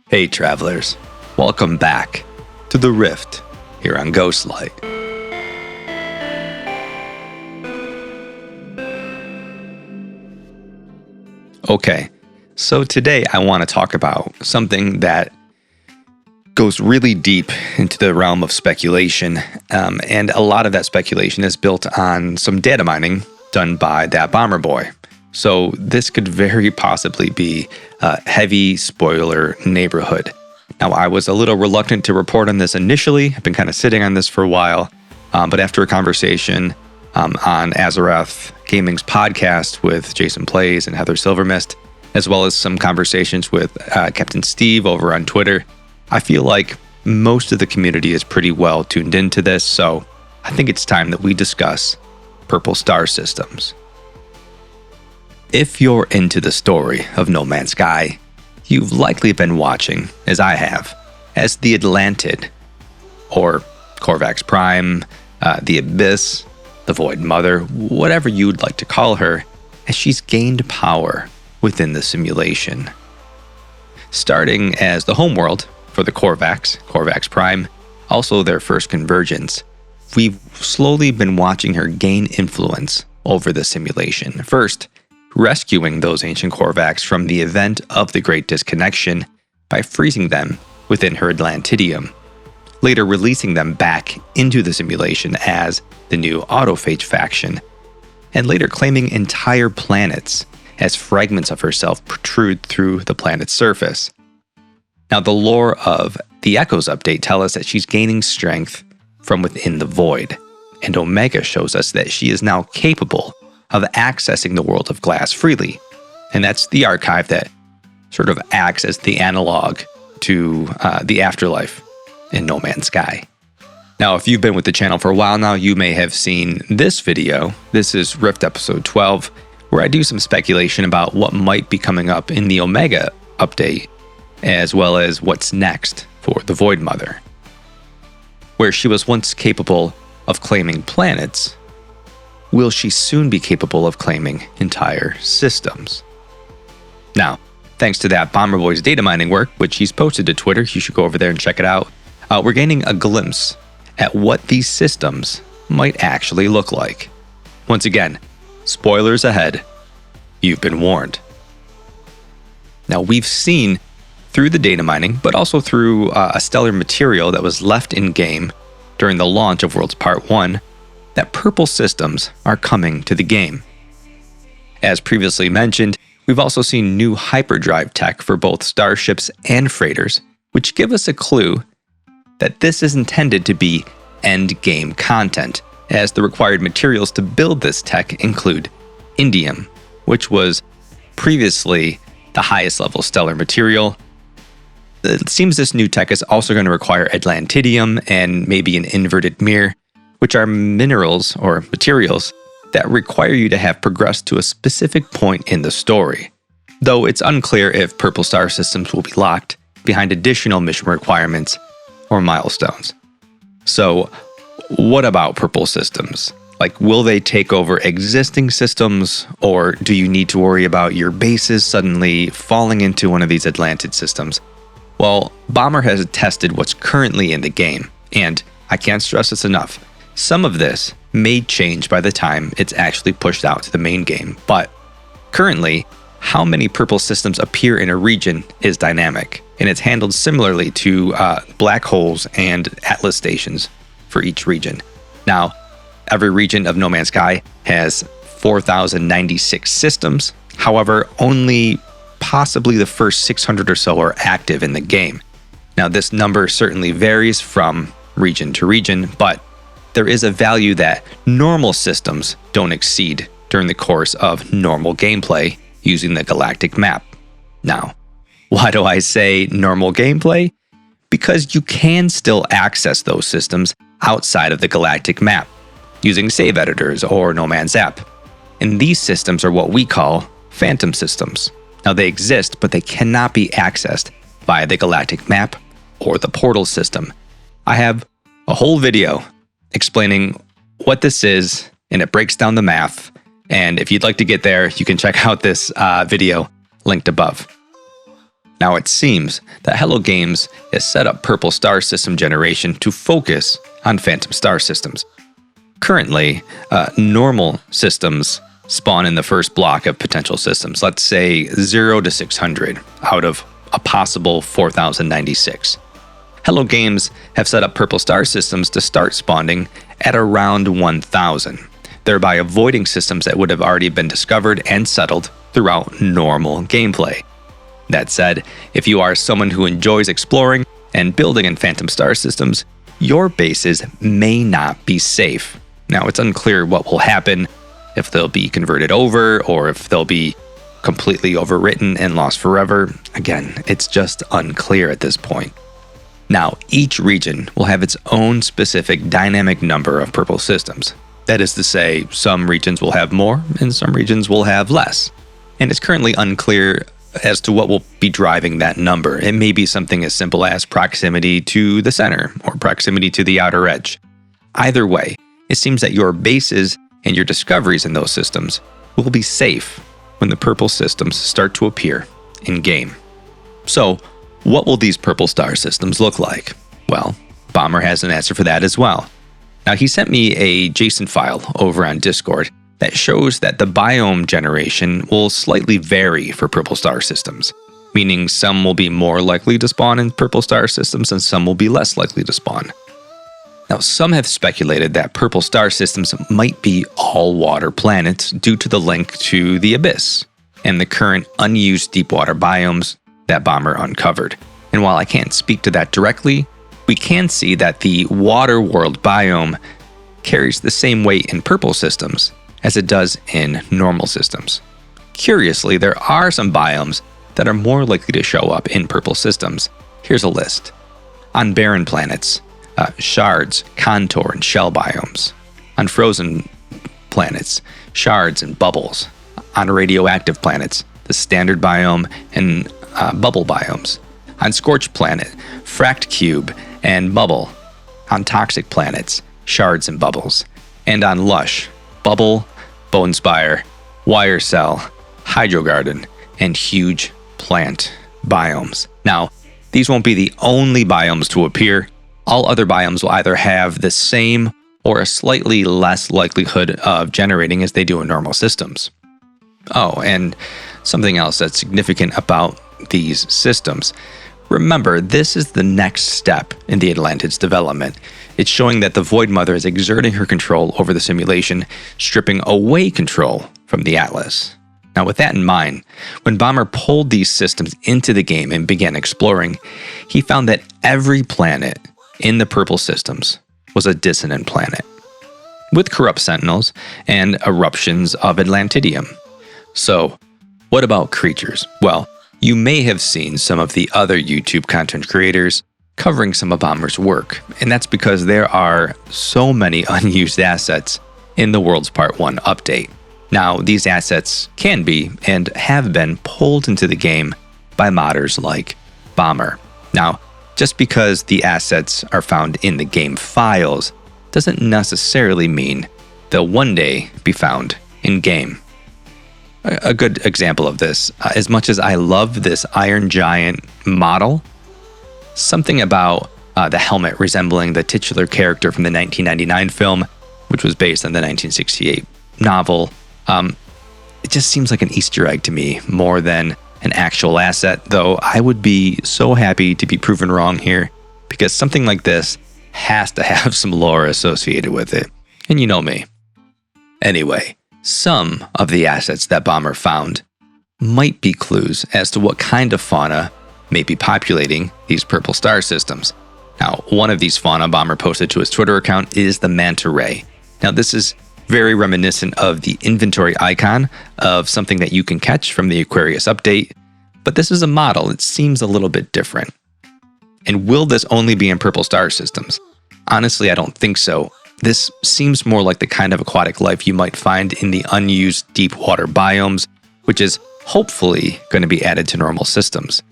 Hey travelers, welcome back to The Rift here on Ghostlight. Okay, so today I want to talk about something that goes really deep into the realm of speculation, and a lot of that speculation is built on some data mining done by ThatBomberBoi. So this could very possibly be a heavy spoiler neighborhood. Now, I was a little reluctant to report on this initially. I've been kind of sitting on this for a while, but after a conversation on Azareth Gaming's podcast with Jason Plays and Heather Silvermist, as well as some conversations with Captain Steve over on Twitter, I feel like most of the community is pretty well tuned into this, so I think it's time that we discuss purple star systems. If you're into the story of No Man's Sky, you've likely been watching, as I have, as the Atlantid, or Korvax Prime, the Abyss, the Void Mother, whatever you'd like to call her, as she's gained power within the simulation. Starting as the homeworld for the Korvax Prime, also their first convergence, we've slowly been watching her gain influence over the simulation. First, rescuing those ancient Korvax from the event of the Great Disconnection by freezing them within her Atlantidium, later releasing them back into the simulation as the new AUTOPHAGE faction, and later claiming entire planets as fragments of herself protrude through the planet's surface. Now, the lore of the Echoes update tell us that she's gaining strength from within the void, and Omega shows us that she is now capable of accessing the world of glass freely. And that's the archive that sort of acts as the analog to the afterlife in No Man's Sky. Now, if you've been with the channel for a while now, you may have seen this video. This is Rift episode 12, where I do some speculation about what might be coming up in the Omega update, as well as what's next for the Void Mother. Where she was once capable of claiming planets, will she soon be capable of claiming entire systems? Now, thanks to ThatBomberBoi's data mining work, which he's posted to Twitter, you should go over there and check it out, we're gaining a glimpse at what these systems might actually look like. Once again, spoilers ahead. You've been warned. Now, we've seen through the data mining, but also through a stellar material that was left in-game during the launch of Worlds Part 1, that purple systems are coming to the game. As previously mentioned, we've also seen new hyperdrive tech for both starships and freighters, which give us a clue that this is intended to be end-game content, as the required materials to build this tech include indium, which was previously the highest level stellar material. It seems this new tech is also going to require Atlantidium and maybe an inverted mirror, which are minerals or materials that require you to have progressed to a specific point in the story, though it's unclear if purple star systems will be locked behind additional mission requirements or milestones. So, what about purple systems? Like, will they take over existing systems, or do you need to worry about your bases suddenly falling into one of these Atlantid systems? Well, Bomber has tested what's currently in the game, and I can't stress this enough. Some of this may change by the time it's actually pushed out to the main game, but currently, how many purple systems appear in a region is dynamic, and it's handled similarly to black holes and Atlas stations for each region. Now, every region of No Man's Sky has 4,096 systems. However, only possibly the first 600 or so are active in the game. Now, this number certainly varies from region to region, but there is a value that normal systems don't exceed during the course of normal gameplay using the galactic map. Now, why do I say normal gameplay? Because you can still access those systems outside of the galactic map using save editors or No Man's app. And these systems are what we call phantom systems. Now, they exist, but they cannot be accessed via the galactic map or the portal system. I have a whole video explaining what this is, and it breaks down the math. And if you'd like to get there, you can check out this video linked above. Now it seems that Hello Games has set up Purple Star System generation to focus on Phantom Star systems. Currently, normal systems spawn in the first block of potential systems, let's say 0 to 600 out of a possible 4096. Hello Games have set up Purple Star systems to start spawning at around 1000, thereby avoiding systems that would have already been discovered and settled throughout normal gameplay. That said, if you are someone who enjoys exploring and building in Phantom Star systems, your bases may not be safe. Now, it's unclear what will happen, if they'll be converted over or if they'll be completely overwritten and lost forever. Again, it's just unclear at this point. Now, each region will have its own specific dynamic number of purple systems. That is to say, some regions will have more and some regions will have less. And it's currently unclear as to what will be driving that number. It may be something as simple as proximity to the center or proximity to the outer edge. Either way, it seems that your bases and your discoveries in those systems will be safe when the purple systems start to appear in-game. So, what will these purple star systems look like? Well, Bomber has an answer for that as well. Now, he sent me a JSON file over on Discord that shows that the biome generation will slightly vary for purple star systems, meaning some will be more likely to spawn in purple star systems and some will be less likely to spawn. Now, some have speculated that purple star systems might be all-water planets due to the link to the Abyss and the current unused deep-water biomes that Bomber uncovered. And while I can't speak to that directly, we can see that the water world biome carries the same weight in purple systems as it does in normal systems. Curiously, there are some biomes that are more likely to show up in purple systems. Here's a list. On barren planets, shards, contour, and shell biomes. On frozen planets, shards and bubbles. On radioactive planets, the standard biome and bubble biomes. On scorched planet, fracked cube and bubble. On toxic planets, shards and bubbles. And on lush, bubble, bone spire, wire cell, hydro garden, and huge plant biomes. Now, these won't be the only biomes to appear. All other biomes will either have the same or a slightly less likelihood of generating as they do in normal systems. Oh, and something else that's significant about these systems. Remember, this is the next step in the Atlantid's development. It's showing that the Void Mother is exerting her control over the simulation, stripping away control from the Atlas. Now, with that in mind, when Bomber pulled these systems into the game and began exploring, he found that every planet in the purple systems was a dissonant planet, with corrupt sentinels and eruptions of Atlantidium. So, what about creatures? Well, you may have seen some of the other YouTube content creators covering some of Bomber's work, and that's because there are so many unused assets in the World's Part 1 update. Now, these assets can be and have been pulled into the game by modders like Bomber. Now, just because the assets are found in the game files doesn't necessarily mean they'll one day be found in-game. A good example of this, as much as I love this Iron Giant model, something about the helmet resembling the titular character from the 1999 film, which was based on the 1968 novel, it just seems like an Easter egg to me more than an actual asset, though I would be so happy to be proven wrong here, because something like this has to have some lore associated with it, and you know me. Anyway, some of the assets that Bomber found might be clues as to what kind of fauna may be populating these purple star systems. Now, one of these fauna Bomber posted to his Twitter account is the manta ray. Now, this is very reminiscent of the inventory icon of something that you can catch from the Aquarius update, but this is a model. It seems a little bit different. And will this only be in purple star systems? Honestly, I don't think so. This seems more like the kind of aquatic life you might find in the unused deep water biomes, which is hopefully going to be added to normal systems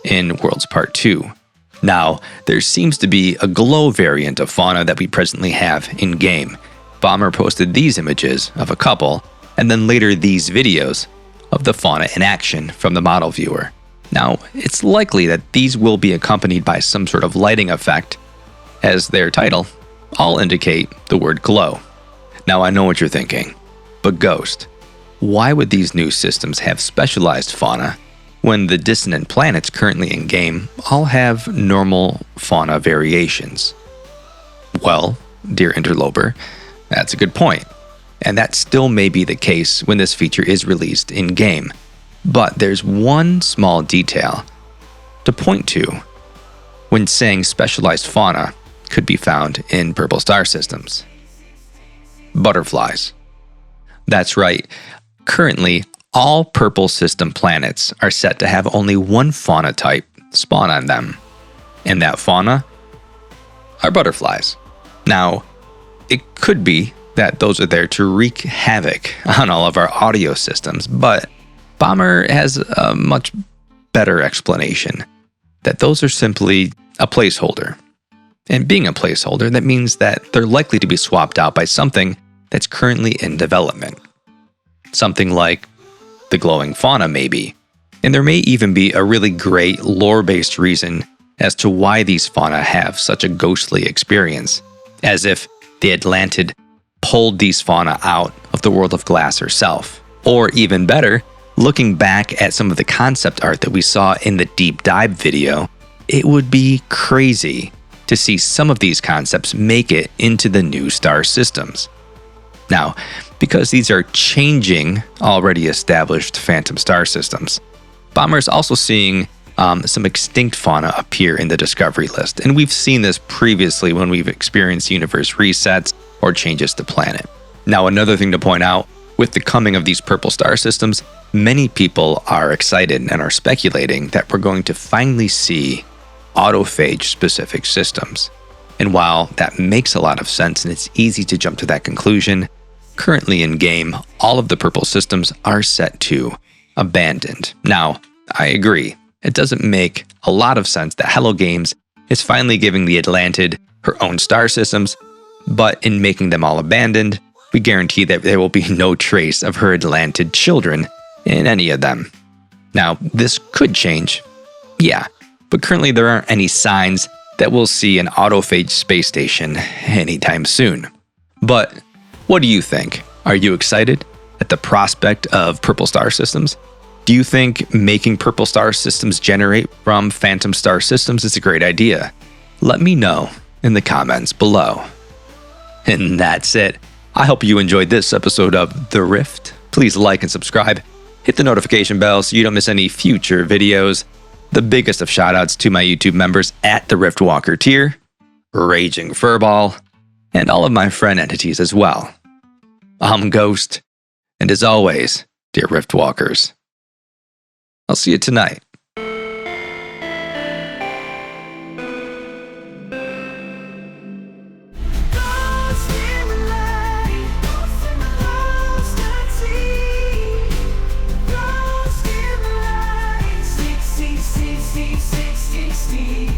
in Worlds Part 2. Now, there seems to be a glow variant of fauna that we presently have in-game. Bomber posted these images of a couple, and then later these videos of the fauna in action from the model viewer. Now, it's likely that these will be accompanied by some sort of lighting effect, as their title all indicate the word glow. Now, I know what you're thinking, but Ghost, why would these new systems have specialized fauna when the dissonant planets currently in game all have normal fauna variations? Well, dear interloper, that's a good point, and that still may be the case when this feature is released in-game. But there's one small detail to point to when saying specialized fauna could be found in purple star systems. Butterflies. That's right. Currently, all purple system planets are set to have only one fauna type spawn on them, and that fauna are butterflies. Now, it could be that those are there to wreak havoc on all of our audio systems, but Bomber has a much better explanation, that those are simply a placeholder. And being a placeholder, that means that they're likely to be swapped out by something that's currently in development. Something like the glowing fauna, maybe. And there may even be a really great lore-based reason as to why these fauna have such a ghostly experience, as if the Atlantid pulled these fauna out of the world of glass herself. Or even better, looking back at some of the concept art that we saw in the deep dive video, it would be crazy to see some of these concepts make it into the new star systems. Now, because these are changing already established phantom star systems, Bomber is also seeing some extinct fauna appear in the discovery list, and we've seen this previously when we've experienced universe resets or changes to planet. Now, another thing to point out, with the coming of these purple star systems, many people are excited and are speculating that we're going to finally see autophage specific systems. And while that makes a lot of sense and it's easy to jump to that conclusion, currently in game, all of the purple systems are set to abandoned. Now, I agree. It doesn't make a lot of sense that Hello Games is finally giving the Atlantid her own star systems, but in making them all abandoned, we guarantee that there will be no trace of her Atlantid children in any of them. Now, this could change, yeah, but currently there aren't any signs that we'll see an autophage space station anytime soon. But what do you think? Are you excited at the prospect of purple star systems? Do you think making purple star systems generate from phantom star systems is a great idea? Let me know in the comments below. And that's it. I hope you enjoyed this episode of The Rift. Please like and subscribe. Hit the notification bell so you don't miss any future videos. The biggest of shoutouts to my YouTube members at the Rift Walker tier, Raging Furball, and all of my friend entities as well. I'm Ghost, and as always, dear Rift Walkers, I'll see you tonight. See.